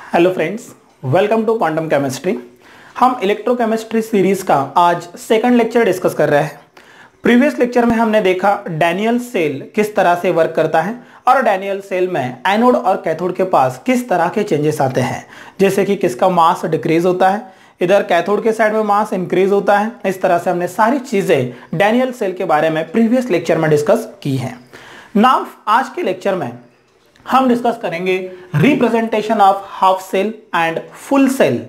Hello friends, welcome to quantum chemistry. हम electrochemistry series का आज सेकंड लेक्चर डिस्कस कर रहे हैं। प्रीवियस लेक्चर में हमने देखा डैनियल सेल किस तरह से वर्क करता है और डैनियल सेल में एनोड और कैथोड के पास किस तरह के चेंजेस आते हैं, जैसे कि किसका मास डिक्रीज होता है, इधर कैथोड के साइड में मास इंक्रीज होता है। इस तरह से हमने सारी चीजें डैनियल सेल के बारे में प्रीवियस लेक्चर में डिस्कस की हैं। नाउ आज के लेक्चर में हम डिस्कस करेंगे representation of half cell and full cell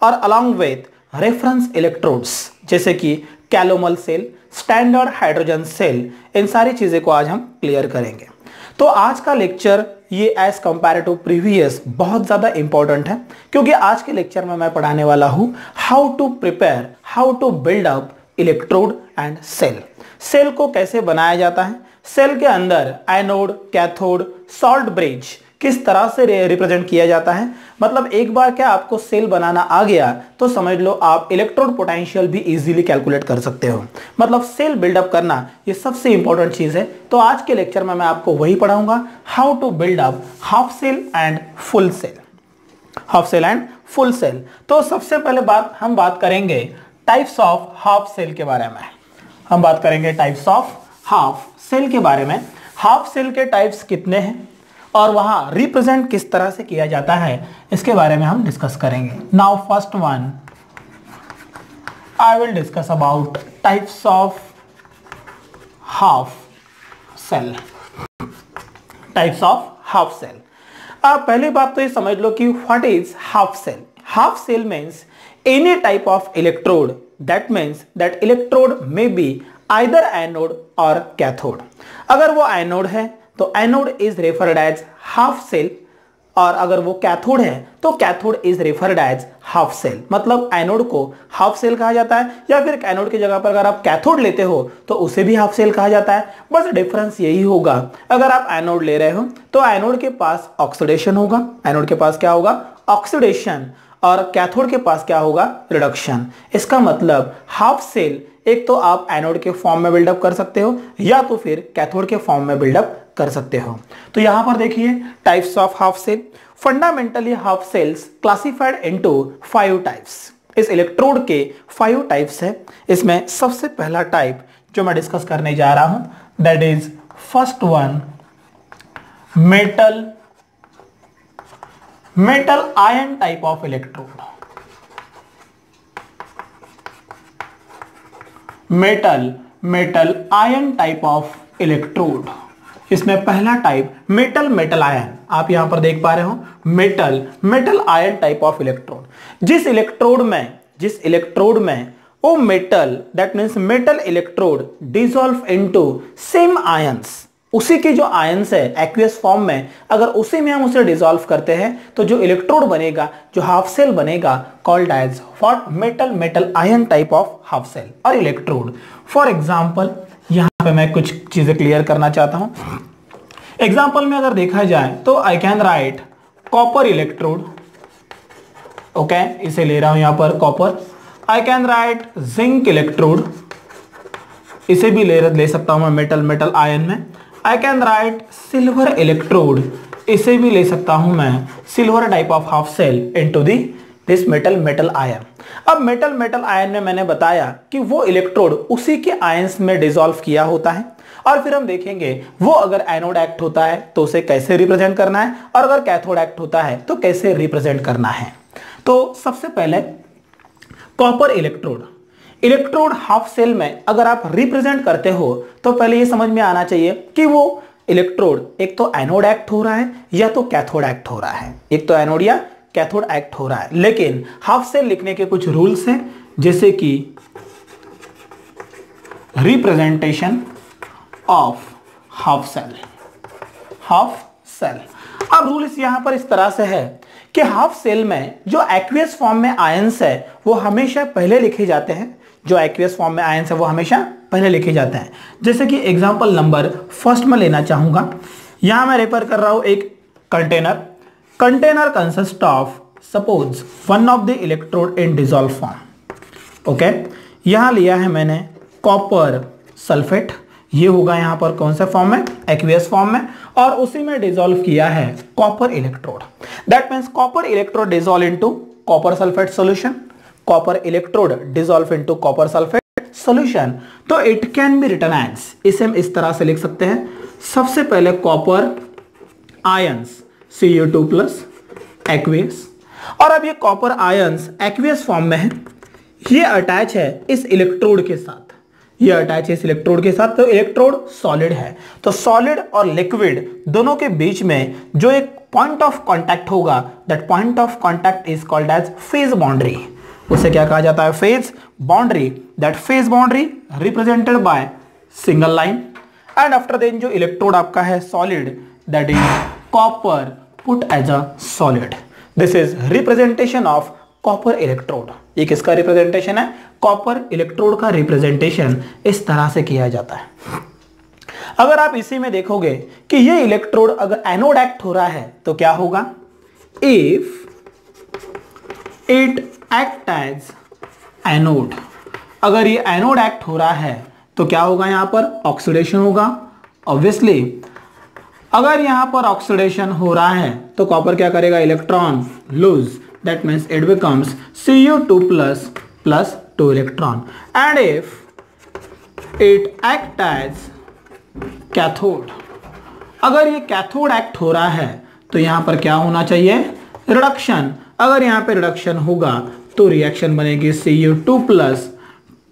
और अलॉन्ग विथ रेफरेंस इलेक्ट्रोड्स जैसे कि calomel cell, standard hydrogen cell. इन सारी चीजें को आज हम क्लियर करेंगे। तो आज का लेक्चर ये एज कंपेयर टू प्रीवियस बहुत ज्यादा इंपॉर्टेंट है, क्योंकि आज के लेक्चर में मैं पढ़ाने वाला हूं how to prepare, how to build up electrode and cell. Cell को कैसे बनाया जाता है, सेल के अंदर एनोड, कैथोड, सॉल्ट ब्रिज किस तरह से रिप्रेजेंट किया जाता है। मतलब एक बार क्या आपको सेल बनाना आ गया तो समझ लो आप इलेक्ट्रोड पोटेंशियल भी इजीली कैलकुलेट कर सकते हो। मतलब सेल बिल्डअप करना ये सबसे इंपॉर्टेंट चीज है। तो आज के लेक्चर में मैं आपको वही पढ़ाऊंगा, how to build up half cell and full cell. Half cell and full cell. तो सबसे पहले हम बात करेंगे टाइप्स ऑफ हाफ सेल के बारे में। हम बात करेंगे टाइप्स ऑफ हाफ सेल के बारे में। हाफ सेल के टाइप्स कितने हैं और वहां रिप्रेजेंट किस तरह से किया जाता है, इसके बारे में हम डिस्कस करेंगे। Now first one I will discuss about types of half cell. Types of half cell. अब पहली बात तो ये समझ लो कि what is half cell. Half cell means any type of electrode, that means that electrode may be either anode और cathode. अगर वो एनोड है तो anode is referred as half cell, और अगर वो कैथोड है तो cathode is referred as half cell. मतलब एनोड को हाफ सेल कहा जाता है, या फिर एनोड की जगह पर अगर आप कैथोड लेते हो तो उसे भी हाफ सेल कहा जाता है। बस डिफरेंस यही होगा, अगर आप एनोड ले रहे हो तो एनोड के पास ऑक्सीडेशन होगा, एनोड के पास क्या होगा, ऑक्सीडेशन, और कैथोड के पास क्या होगा, रिडक्शन। इसका मतलब हाफ सेल एक तो आप एनोड के फॉर्म में बिल्डअप कर सकते हो या तो फिर कैथोड के फॉर्म में बिल्डअप कर सकते हो। तो यहां पर देखिए types of half cell. Fundamentally half cells classified into 5 types. इस इलेक्ट्रोड के 5 टाइप्स है। इसमें सबसे पहला टाइप जो मैं डिस्कस करने जा रहा हूं that is first one metal ion type of electrode. Metal ion type of electrode. इसमें पहला टाइप मेटल आयन, आप यहां पर देख पा रहे हो metal ion type of electrode. जिस इलेक्ट्रोड में वो metal, that means metal electrode dissolve into same ions, उसी के जो आयंस है एक्वियस फॉर्म में, अगर उसी में हम उसे डिसॉल्व करते हैं तो जो इलेक्ट्रोड बनेगा, जो हाफ सेल बनेगा, called as what, metal ion type of half cell और इलेक्ट्रोड। फॉर एग्जांपल यहां पे मैं कुछ चीजें क्लियर करना चाहता हूं। एग्जांपल में अगर देखा जाए तो I can write copper electrode, okay, इसे ले रहा हूं यहां पर copper. I can write zinc electrode, इसे भी ले सकता हूं मैं मेटल आयन में। I can write silver electrode, इसे भी ले सकता हूं मैं silver type of half cell into this metal ion. अब मेटल आयन में मैंने बताया कि वो इलेक्ट्रोड उसी के आयंस में डिसॉल्व किया होता है, और फिर हम देखेंगे वो अगर एनोड एक्ट होता है तो उसे कैसे रिप्रेजेंट करना है, और अगर कैथोड एक्ट होता है तो कैसे रिप्रेजेंट करना है। तो सबसे पहले कॉपर इलेक्ट्रोड हाफ सेल में अगर आप रिप्रेजेंट करते हो तो पहले ये समझ में आना चाहिए कि वो इलेक्ट्रोड एक तो एनोड एक्ट हो रहा है या तो कैथोड एक्ट हो रहा है, एक तो एनोड या कैथोड एक्ट हो रहा है। लेकिन हाफ सेल लिखने के कुछ रूल्स हैं, जैसे कि रिप्रेजेंटेशन ऑफ हाफ सेल। अब रूल्स यहां पर इस तरह से है कि हाफ सेल में जो एक्वियस फॉर्म में आयंस है वो हमेशा पहले लिखे जाते हैं, जो एक्वियस फॉर्म में आयंस है वो हमेशा पहले लिखे जाते हैं। जैसे कि एग्जांपल नंबर फर्स्ट में लेना चाहूंगा, यहां मैं रेफर कर रहा हूं एक container consist of suppose one of the electrode in dissolve form, okay. यहां लिया है मैंने कॉपर सल्फेट, ये होगा यहां पर कौन सा फॉर्म में, एक्वियस फॉर्म में, और उसी में डिसॉल्व किया है copper electrode. That means copper electrode dissolve into copper sulphate solution, copper electrode dissolve into copper sulphate solution. तो it can be written as, इसे हम इस तरह से लिख सकते हैं, सबसे पहले कॉपर आयंस Cu2+ एक्वियस, और अब ये कॉपर आयंस एक्वियस फॉर्म में है, ये अटैच है इस इलेक्ट्रोड के साथ, ये अटैच है इस इलेक्ट्रोड के साथ, तो इलेक्ट्रोड सॉलिड है। तो सॉलिड और लिक्विड दोनों के बीच में जो एक पॉइंट ऑफ कांटेक्ट होगा, that point of contact is called as phase boundary. उसे क्या कहा जाता है, phase boundary. That phase boundary represented by single line, and after then जो इलेक्ट्रोड आपका है solid, that is copper put as a solid. This is representation of copper electrode. ये किसका रिप्रेजेंटेशन है, कॉपर इलेक्ट्रोड का रिप्रेजेंटेशन इस तरह से किया जाता है। अगर आप इसी में देखोगे कि ये इलेक्ट्रोड अगर एनोड एक्ट हो रहा है तो क्या होगा, if it act as anode, अगर ये एनोड एक्ट हो रहा है तो क्या होगा, यहां पर ऑक्सीडेशन होगा ऑब्वियसली। अगर यहां पर ऑक्सीडेशन हो रहा है तो कॉपर क्या करेगा, electron lose, that means it becomes Cu2+ plus 2 electron, and if it act as cathode, अगर ये कैथोड एक्ट हो रहा है तो यहां पर क्या होना चाहिए, रिडक्शन। अगर यहां पे रिडक्शन होगा तो रिएक्शन बनेगी Cu2+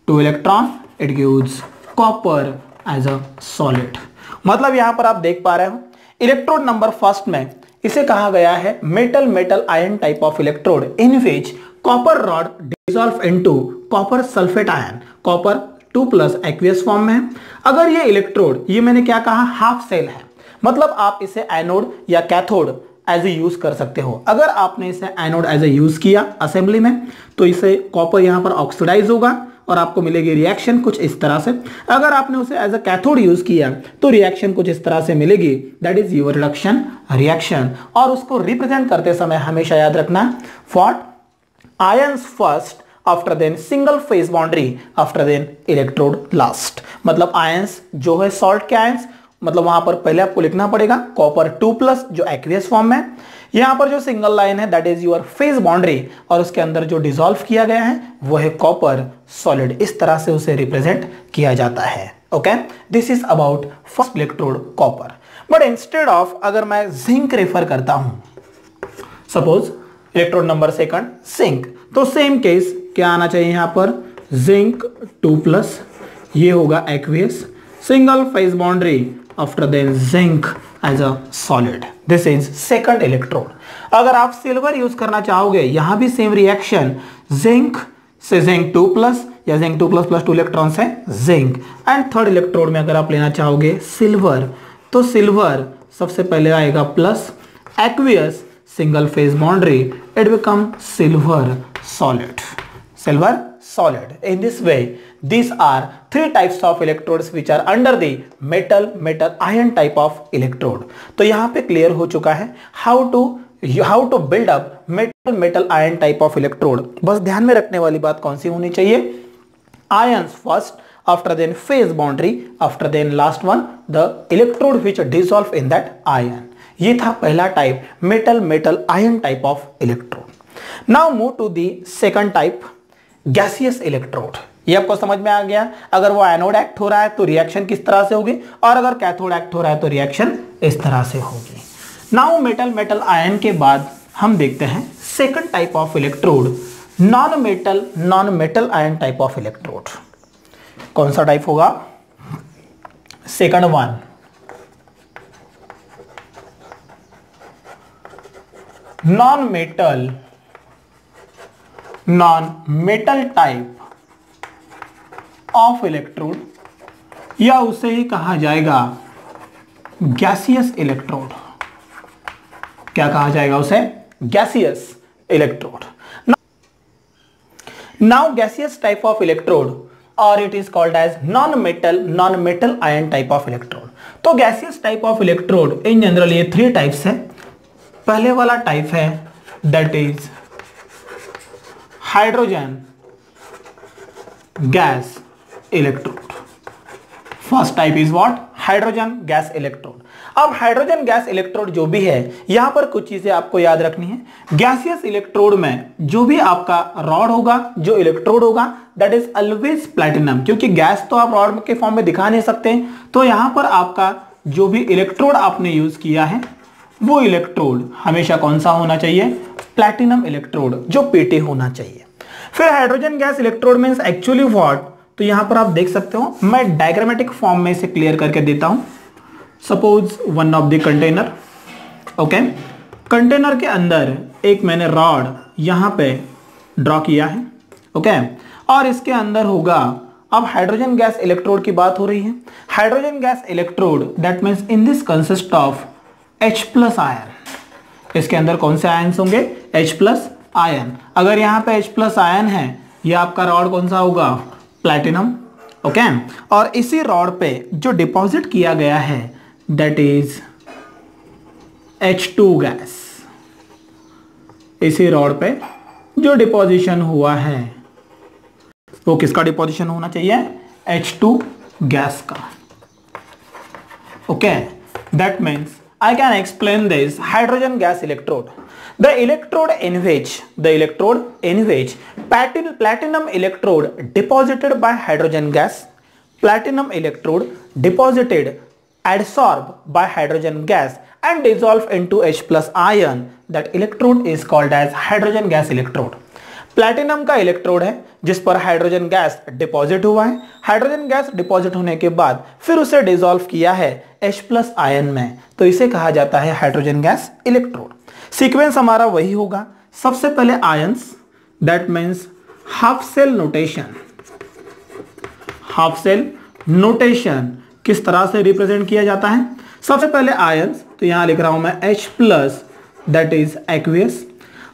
2 electron, it gives copper as a solid। मतलब यहां पर आप देख पा रहे हो इलेक्ट्रोड नंबर फर्स्ट में इसे कहा गया है metal metal ion type of electrode in which copper rod dissolve into copper sulphate ion, copper 2+ aqueous form में है। अगर ये इलेक्ट्रोड, ये मैंने क्या कहा, हाफ सेल है, मतलब आप इसे एनोड या कैथोड एज ए यूज कर सकते हो। अगर आपने इसे एनोड एज ए यूज किया असेंबली में तो इसे कॉपर यहां पर ऑक्सीडाइज होगा और आपको मिलेगी रिएक्शन कुछ इस तरह से। अगर आपने उसे एज अ कैथोड यूज किया तो रिएक्शन कुछ इस तरह से मिलेगी, that is your reduction reaction. और उसको रिप्रेजेंट करते समय हमेशा याद रखना, what, ions first, after then single phase boundary, after then electrode last. मतलब आयंस जो है सॉल्ट के आयंस, मतलब वहां पर पहले आपको लिखना पड़ेगा कॉपर 2+ जो एक्वियस फॉर्म में, यहां पर जो सिंगल लाइन है that is your phase boundary, और उसके अंदर जो डिसॉल्व किया गया है वो है कॉपर सॉलिड। इस तरह से उसे रिप्रेजेंट किया जाता है। Okay, this is about first electrode copper. But instead of अगर मैं जिंक रेफर करता हूं, suppose electrode number second zinc, तो सेम केस क्या आना चाहिए यहां पर, जिंक 2+, ये होगा aqueous, single phase boundary, after then zinc as a solid. This is second electrode. अगर आप सिल्वर यूज करना चाहोगे, यहां भी सेम रिएक्शन, जिंक से जिंक 2+ या जिंक 2+ + 2 इलेक्ट्रॉन से जिंक। एंड थर्ड इलेक्ट्रोड में अगर आप लेना चाहोगे सिल्वर, तो सिल्वर सबसे पहले आएगा plus, aqueous, single phase boundary, it become silver solid, silver solid. In this way, these are 3 types of electrodes which are under the metal metal ion type of electrode. तो यहाँ पे clear हो चुका है how to build up metal metal ion type of electrode. बस ध्यान में रखने वाली बात कौन सी होनी चाहिए, ions first, after then phase boundary, after then last one the electrode which dissolve in that ion. ये था पहला type metal metal ion type of electrode. Now move to the second type, gaseous electrode. ये आपको समझ में आ गया, अगर वो एनोड एक्ट हो रहा है तो रिएक्शन किस तरह से होगी, और अगर कैथोड एक्ट हो रहा है तो रिएक्शन इस तरह से होगी। नाउ मेटल मेटल आयन के बाद हम देखते हैं second type of electrode, non metal ion type of electrode. कौन सा टाइप होगा, second one, non metal type of electrode, या उसे ही कहा जाएगा गैसियस इलेक्ट्रोड। क्या कहा जाएगा उसे, gaseous electrode. Now gaseous type of electrode और it is called as non metal ion type of electrode. तो gaseous type of electrode in general ये 3 टाइप्स है। पहले वाला टाइप है that is hydrogen gas electrode. First type is what? Hydrogen gas electrode. अब hydrogen gas electrode जो भी है, यहां पर कुछ चीजें आपको याद रखनी है। गैसियस इलेक्ट्रोड में जो भी आपका रॉड होगा, जो इलेक्ट्रोड होगा, दैट इज ऑलवेज प्लैटिनम, क्योंकि गैस तो आप रॉड के फॉर्म में दिखा नहीं सकते। तो यहां पर आपका जो भी इलेक्ट्रोड आपने यूज किया है वो इलेक्ट्रोड हमेशा कौन सा होना चाहिए? प्लैटिनम इलेक्ट्रोड, जो पीटी होना चाहिए। फिर hydrogen gas electrode means actually what? तो यहां पर आप देख सकते हो, मैं डायग्रामेटिक फॉर्म में इसे क्लियर करके देता हूं। Suppose one of the container, okay, container के अंदर एक मैंने रॉड यहां पे ड्रॉ किया है, ओके, और इसके अंदर होगा, अब हाइड्रोजन गैस इलेक्ट्रोड की बात हो रही है। Hydrogen gas electrode that means in this consist of H+ ion. इसके अंदर कौन से आयन्स होंगे? H+ ion. अगर यहां पे H+ आयन है, ये आपका रॉड कौन सा होगा? Platinum, okay. और इसी रॉड पे जो डिपॉजिट किया गया है दैट इज H2 गैस। इसी रॉड पे जो डिपॉजिशन हुआ है वो किसका डिपॉजिशन होना चाहिए? H2 गैस का, okay. That means I can explain this hydrogen gas electrode. The electrode in which platinum electrode deposited by hydrogen gas, platinum electrode deposited, adsorbed by hydrogen gas and dissolved into H+ ion. That electrode is called as hydrogen gas electrode. Platinum का electrode है जिस पर hydrogen gas deposit हुआ है। Hydrogen gas deposit होने के बाद फिर उसे डिसॉल्व किया है H+ आयन में, तो इसे कहा जाता है हाइड्रोजन गैस इलेक्ट्रोड। सीक्वेंस हमारा वही होगा। सबसे पहले ions, that means half cell notation. Half cell notation किस तरह से रिप्रेजेंट किया जाता है? सबसे पहले आयंस, तो यहां लिख रहा हूं मैं H+, that is aqueous.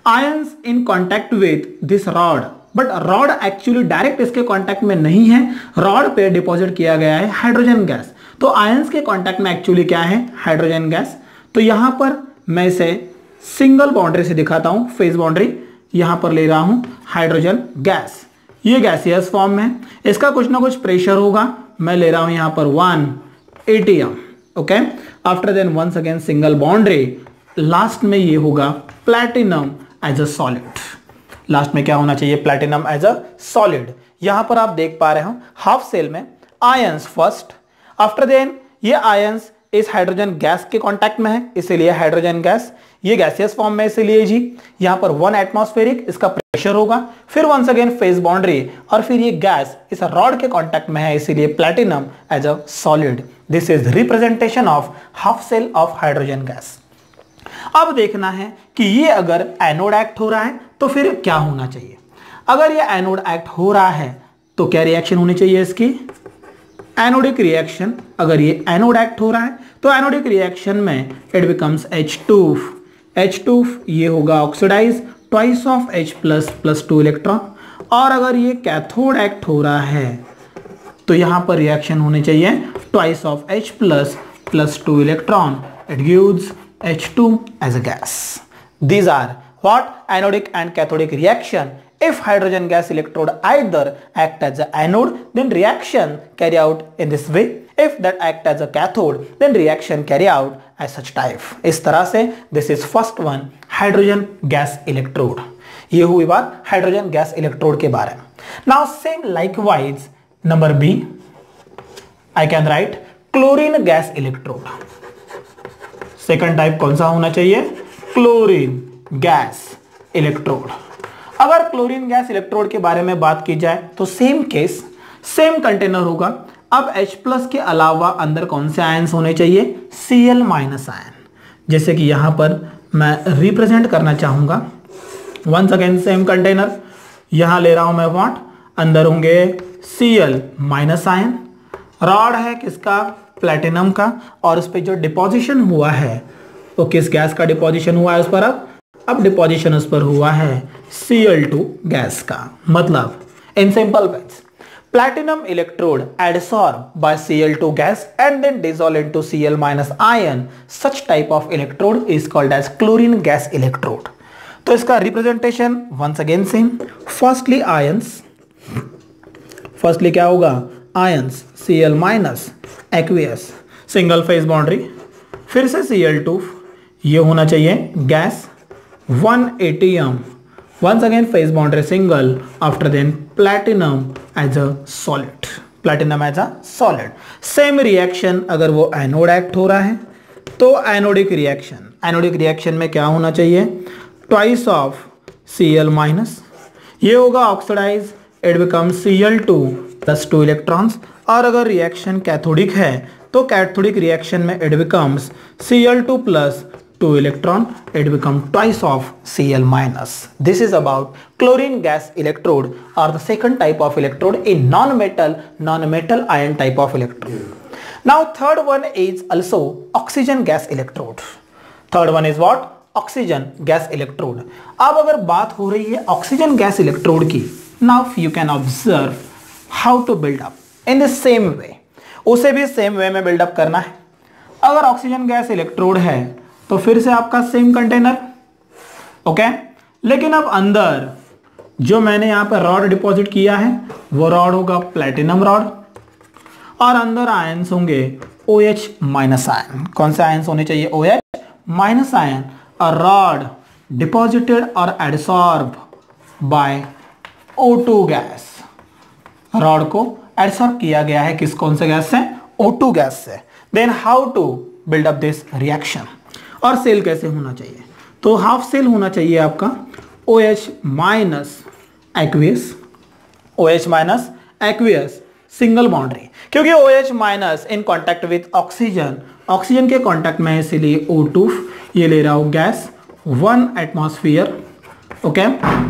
Ions in contact with this rod, but rod actually direct इसके कॉन्टैक्ट में नहीं है, रॉड पे डिपॉजिट किया गया है हाइड्रोजन गैस। तो आयंस के कॉन्टैक्ट में एक्चुअली क्या है? Hydrogen gas. तो यहां पर मैं इसे सिंगल बाउंड्री से दिखाता हूं, फेज बाउंड्री। यहां पर ले रहा हूं हाइड्रोजन गैस, ये गैसियस फॉर्म में, इसका कुछ ना कुछ प्रेशर होगा। मैं ले रहा हूं यहां पर 1 atm, okay. After then once again single boundary, last में ये होगा platinum as a solid. Last में क्या होना चाहिए? Platinum as a solid. यहां पर आप देख पा रहे हो हाफ सेल में आयंस फर्स्ट, आफ्टर देन ये आयंस इस हाइड्रोजन गैस के कांटेक्ट में है, इसीलिए हाइड्रोजन गैस, ये गैसियस फॉर्म में, इसीलिए जी यहां पर 1 एटमॉस्फेरिक इसका प्रेशर होगा। फिर वंस अगेन फेज बाउंड्री, और फिर ये गैस इस रॉड के कांटेक्ट में है, इसीलिए platinum as a solid. This is representation of half cell of hydrogen gas. अब देखना है कि ये अगर एनोड एक्ट हो रहा है तो फिर क्या होना चाहिए। अगर ये एनोड एक्ट हो रहा है तो क्या रिएक्शन होनी चाहिए इसकी? Anodic reaction. अगर ये एनोड एक्ट हो रहा है तो एनोडिक रिएक्शन में इट बिकम्स H2। H2 ये होगा oxidise, twice of H+ + 2 electron. और अगर ये कैथोड एक्ट हो रहा है तो यहां पर रिएक्शन होनी चाहिए twice of H+ + 2 electron. It gives H2 as a gas. These are what? Anodic and cathodic reaction. If hydrogen gas electrode either act as an anode, then reaction carry out in this way. If that act as a cathode, then reaction carry out as such type. इस तरह से this is first one, hydrogen gas electrode. ये हुई बात hydrogen gas electrode के बारे में। Now same likewise number B, I can write chlorine gas electrode. Second type कौन सा होना चाहिए? Chlorine gas electrode. अगर क्लोरीन गैस इलेक्ट्रोड के बारे में बात की जाए तो सेम केस, सेम कंटेनर होगा। अब H+ के अलावा अंदर कौन से आयंस होने चाहिए? Cl- ion. जैसे कि यहां पर मैं रिप्रेजेंट करना चाहूंगा, वंस अगेन सेम कंटेनर, यहां ले रहा हूं मैं व्हाट? अंदर होंगे Cl- आयन। रॉड है किसका? प्लैटिनम का। और उस पर जो डिपॉजिशन हुआ है वो किस गैस का डिपॉजिशन हुआ है उस पर? अब डिपॉजिशन उस पर हुआ है Cl2 गैस का। मतलब in simple words, platinum electrode adsorbed by Cl2 gas and then dissolved into Cl- ion. Such type of electrode is called as chlorine gas electrode. तो इसका representation once again same. Firstly ions, firstly क्या होगा? Ions Cl minus aqueous single phase boundary, फिर से Cl2, ये होना चाहिए gas 180m, once again phase boundary single, after then platinum as a solid, platinum as a solid. Same reaction अगर वो anode act हो रहा है तो एनोडिक रिएक्शन में क्या होना चाहिए, ट्वाइस ऑफ Cl माइनस, ये होगा oxidise, it become Cl2 plus 2 electrons, और अगर रिएक्शन कैथोडिक है तो कैथोडिक रिएक्शन में it becomes Cl2 plus 2 electron, it become twice of Cl minus. This is about chlorine gas electrode or the second type of electrode in non-metal ion type of electrode. Now third one is also oxygen gas electrode. Third one is what? Oxygen gas electrode. अब अगर बात हो रही है oxygen gas electrode की, now you can observe how to build up in the same way. उसे भी same way में बिल्डअप करना है। अगर ऑक्सीजन गैस इलेक्ट्रोड है तो फिर से आपका सेम कंटेनर, ओके, लेकिन अब अंदर जो मैंने यहां पर रॉड डिपॉजिट किया है वो रॉड होगा प्लैटिनम रॉड, और अंदर आयंस होंगे OH माइनस आयन। कौन से आयंस होने चाहिए? OH minus ion. और रॉड डिपॉजिटेड और एडसॉर्ब बाय O2 गैस, रॉड को एडसॉर्ब किया गया है किस, कौन से गैस से? O2 गैस से। Then how to build up this reaction, और सेल कैसे होना चाहिए? तो हाफ सेल होना चाहिए आपका OH minus aqueous, OH minus aqueous single boundary, क्योंकि OH minus in contact with oxygen, oxygen के कांटेक्ट में, इसीलिए O2 ये ले रहा हूं gas 1 atmosphere, okay,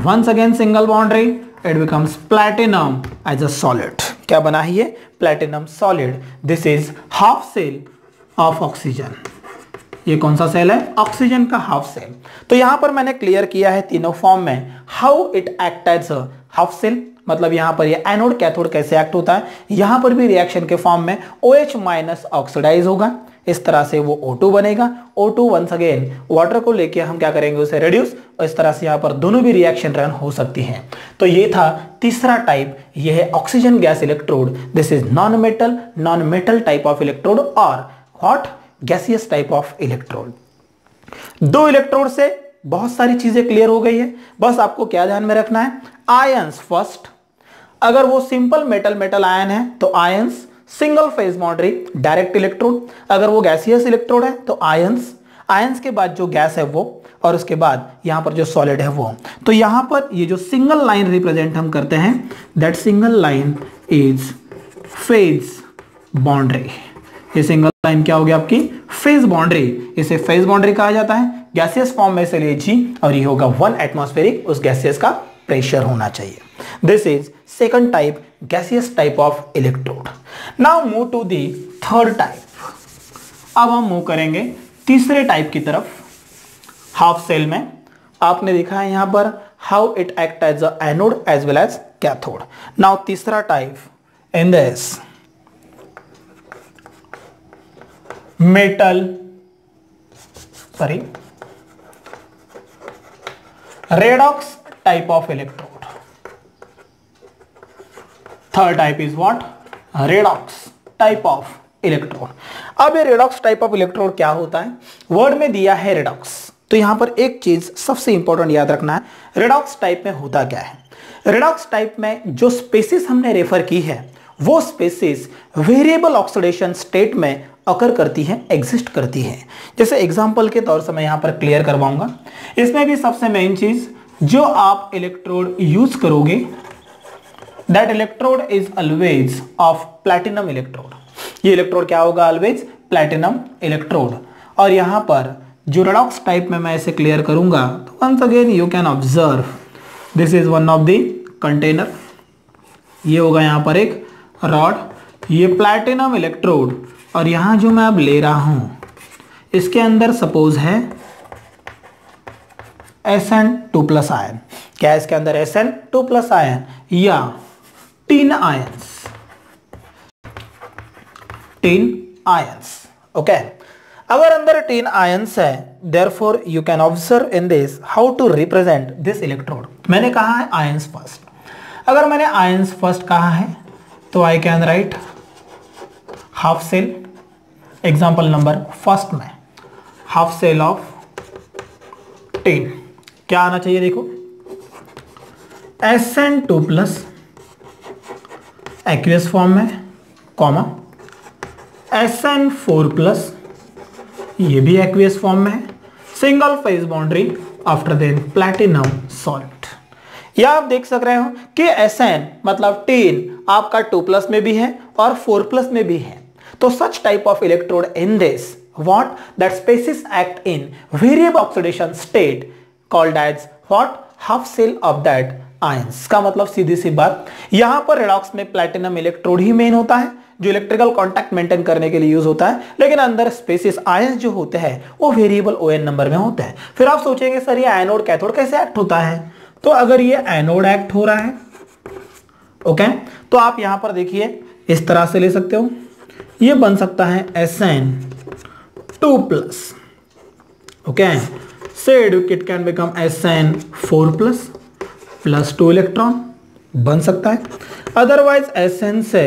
once again single boundary, it becomes platinum as a solid. क्या बना है ये? Platinum solid. This is half cell of oxygen. ये कौन सा सेल है? ऑक्सीजन का हाफ सेल। तो यहां पर मैंने क्लियर किया है तीनों फॉर्म में how it act as a half cell, मतलब यहां पर ये एनोड कैथोड कैसे एक्ट होता है। यहां पर भी रिएक्शन के फॉर्म में OH माइनस ऑक्सीडाइज होगा, इस तरह से वो O2 बनेगा। O2 वंस अगेन वाटर को लेके हम क्या करेंगे, उसे रिड्यूस, और इस तरह से यहां पर दोनों भी रिएक्शन रन हो सकती हैं। तो ये था तीसरा टाइप, ये है oxygen gas electrode. This is non metal type of electrode, और what? Gaseous type of electrode. दो इलेक्ट्रोड से बहुत सारी चीजें क्लियर हो गई है। बस आपको क्या ध्यान में रखना है? आयंस फर्स्ट, अगर वो सिंपल मेटल आयन है तो ions single phase boundary direct electrode, अगर वो गैसियस इलेक्ट्रोड है तो आयंस के बाद जो गैस है वो, और उसके बाद यहां पर जो सॉलिड है वो। तो यहां पर ये जो सिंगल लाइन रिप्रेजेंट हम करते हैं, that single line is phase boundary. ये सिंगल लाइन क्या हो गया? आपकी फेज बाउंड्री। इसे फेज बाउंड्री कहा जाता है गैसियस फॉर्म में, इसलिए G, और ये होगा 1 एटमॉस्फेरिक, उस गैसियस का प्रेशर होना चाहिए। This is second type, gaseous type of electrode. Now move to the third type. अब हम मूव करेंगे तीसरे टाइप की तरफ। हाफ सेल में आपने देखा है यहां पर how it act as a anode as well as cathode. Now तीसरा type in this redox type of electrode. Third type is what? Redox type of electrode. अब ये redox type of electrode क्या होता है? वर्ड में दिया है redox, तो यहां पर एक चीज सबसे इंपॉर्टेंट याद रखना है, redox टाइप में होता क्या है? redox टाइप में जो स्पेसिस हमने रेफर की है वो स्पेसिस वेरिएबल ऑक्सीडेशन स्टेट में अकर करती है, एग्जिस्ट करती है। जैसे एग्जांपल के तौर से मैं यहां पर क्लियर करवाऊंगा। इसमें भी सबसे मेन चीज, जो आप इलेक्ट्रोड यूज करोगे, that electrode is always of platinum electrode. ये इलेक्ट्रोड क्या होगा? Always platinum electrode. और यहां पर जो रेडॉक्स टाइप में मैं इसे क्लियर करूंगा, तो once again you can observe this is one of the container. ये होगा यहां पर एक रॉड, ये प्लैटिनम इलेक्ट्रोड, और यहां जो मैं अब ले रहा हूं इसके अंदर सपोज है Sn2+ आयन। क्या है इसके अंदर? Sn2+ आयन या टिन आयंस, ओके। अगर अंदर टिन आयंस है, therefore you can observe in this how to represent this electrode. मैंने कहा है आयंस फर्स्ट। अगर मैंने आयंस फर्स्ट कहा है तो I can write half cell, example number first में हाफ सेल ऑफ 10 क्या आना चाहिए, देखो SN2 प्लस एक्वियस फॉर्म में कॉमा SN4 प्लस ये भी एक्वियस फॉर्म में है, single phase boundary after then platinum salt. या आप देख सक रहे हो कि SN मतलब 10 आपका 2 प्लस में भी है और 4 प्लस में भी है। तो such type of electrode in this what that species act in variable oxidation state called as what half shell of that ions। का मतलब सीधी सी बात, यहां पर रेडॉक्स में प्लैटिनम इलेक्ट्रोड ही मेन होता है जो इलेक्ट्रिकल कांटेक्ट मेंटेन करने के लिए यूज होता है, लेकिन अंदर स्पेसिस आयंस जो होते हैं वो वेरिएबल ON नंबर में होते हैं। फिर आप सोचेंगे सर ये एनोड कैथोड कैसे एक्ट होता है, तो अगर ये एनोड एक्ट हो रहा है ओके, तो आप यहां पर देखिए इस तरह से ले सकते हो, ये बन सकता है SN2 plus okay, said it can become SN4 plus 2 electron बन सकता है, अदरवाइज SN से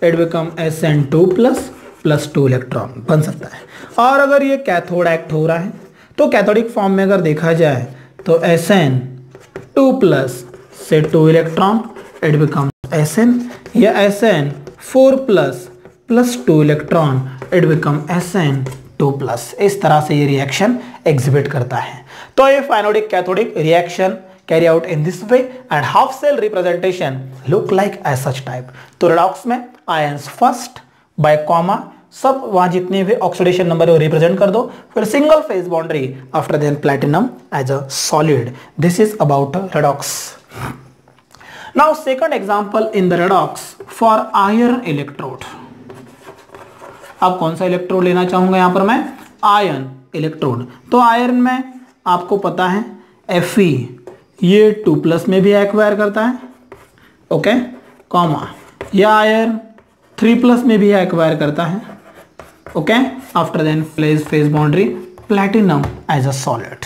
it become SN2 plus 2 electron बन सकता है। और अगर ये कैथोड एक्ट हो रहा है तो कैथोडिक फॉर्म में अगर देखा जाए तो SN2 प्लस से 2 इलेक्ट्रॉन इट बिकम SN, या SN4 plus 2 electron it become SN2 plus. इस तरह से ये रिएक्शन एग्जिबिट करता है। तो ये anodic cathodic reaction carry out in this way and half cell representation look like as such type. तो रेडॉक्स में आयंस फर्स्ट बाय कॉमा सब वहां जितने भी ऑक्सीडेशन नंबर है वो रिप्रेजेंट कर दो, फिर single phase boundary after then platinum as a solid. This is about redox. Now second example in the redox for iron electrode. अब कौन सा इलेक्ट्रोड लेना चाहूंगा यहां पर मैं, आयरन इलेक्ट्रोड। तो आयरन में आपको पता है Fe ये 2 प्लस में भी एक्वायर करता है ओके, कॉमा यह आयरन 3 प्लस में भी एक्वायर करता है okay, after then phase boundary platinum as a solid.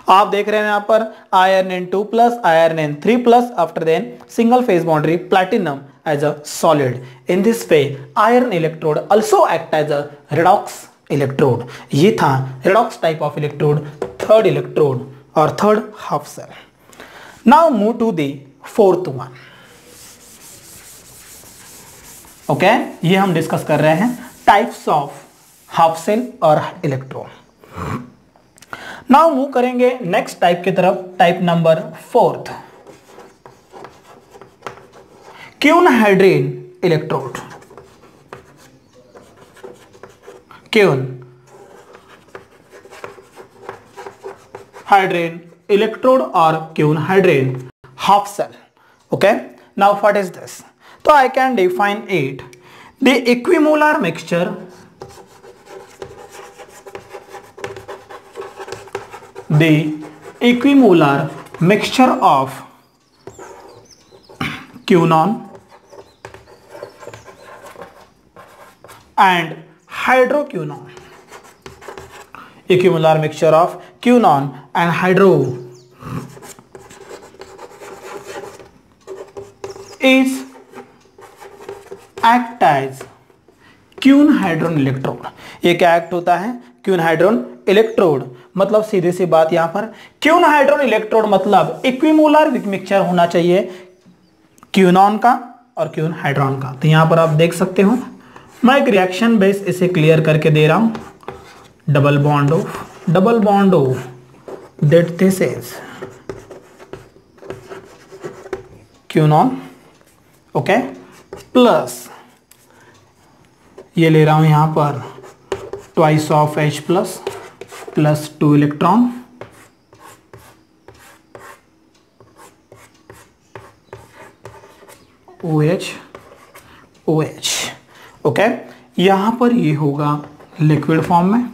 आप देख रहे हैं यहां पर iron in 2 plus, iron in 3 plus, after then single phase boundary platinum as a solid. In this way iron electrode also act as a redox electrode. ये था redox type of electrode, third electrode और third half cell. Now move to the fourth one. Okay, ये हम discuss कर रहे हैं types of half cell और electrode. Now move करेंगे नेक्स्ट टाइप की तरफ, type number 4th, quinhydrone electrode. Quinhydrone electrode और quinhydrone half cell okay. Now what is this, तो I can define it the equimolar mixture of quinone and hydroquinone, equimolar mixture of quinone and hydro is act as quinhydrone electrode. ये क्या act होता है, क्यून-हाइड्रोन electrode. मतलब सीधी सी बात यहां पर क्यून-हाइड्रोन electrode मतलब इक्विमोलर मिक्सचर होना चाहिए क्यूनॉन का और क्यून हाइड्रॉन का। तो यहां पर आप देख सकते हो, मैं एक रिएक्शन बेस इसे क्लियर करके दे रहा हूं, double bond of that this is quinone okay, plus ये ले रहा हूं यहां पर twice of H plus 2 electron OH okay. यहां पर ये होगा लिक्विड फॉर्म में,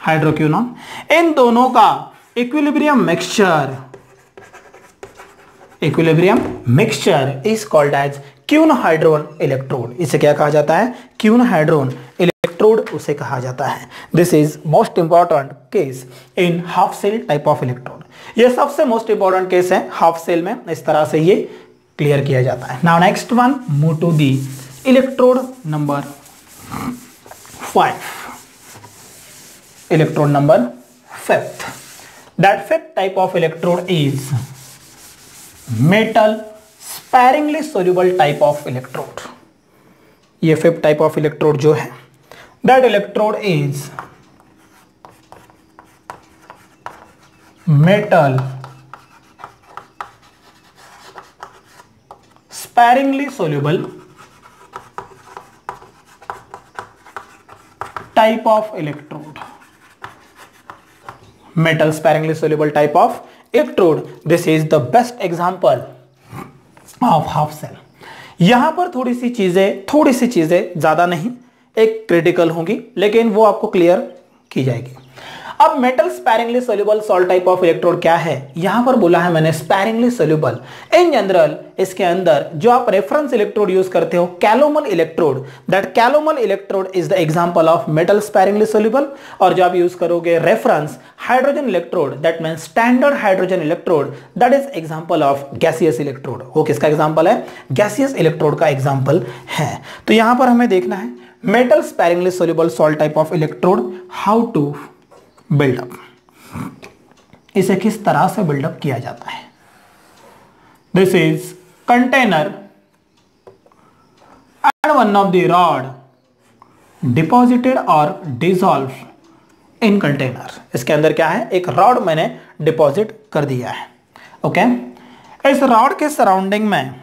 हाइड्रोक्विनोन। इन दोनों का equilibrium mixture is called as quinhydrone electrode. इसे क्या कहा जाता है, क्यून-हाइड्रोन इलेक्ट्रोड इलेक्ट्रोड उसे कहा जाता है। This is most important case in half cell type of electrode. ये सबसे मोस्ट इंपॉर्टेंट केस है हाफ सेल में, इस तरह से ये क्लियर किया जाता है। Now next one, move to the electrode number 5, electrode number 5th। That 5th type of electrode is metal sparingly soluble type of electrode. ये 5th टाइप ऑफ इलेक्ट्रोड जो है, that electrode is metal sparingly soluble type of electrode, metal sparingly soluble type of electrode. This is the best example of half cell. यहां पर थोड़ी सी चीजें ज्यादा नहीं, एक क्रिटिकल होंगी, लेकिन वो आपको क्लियर की जाएगी। अब metal sparingly soluble salt type of electrode क्या है, यहां पर बोला है मैंने स्पैरिंगली सोल्यूबल। इन जनरल इसके अंदर जो आप रेफरेंस इलेक्ट्रोड यूज करते हो calomel electrode, that calomel electrode is the example of metal sparingly soluble. और जो आप यूज करोगे reference hydrogen electrode, that means standard hydrogen electrode, that is example of gaseous electrode. वो किसका एग्जांपल है, gaseous electrode का एग्जांपल है। तो यहां पर हमें देखना है metal sparingly soluble salt type of electrode, how to build up, इसे किस तरह से बिल्डअप किया जाता है। This is container and one of the rod deposited और डिसॉल्व इन कंटेनर। इसके अंदर क्या है, एक रॉड मैंने डिपॉजिट कर दिया है। ओके, इस रॉड के सराउंडिंग में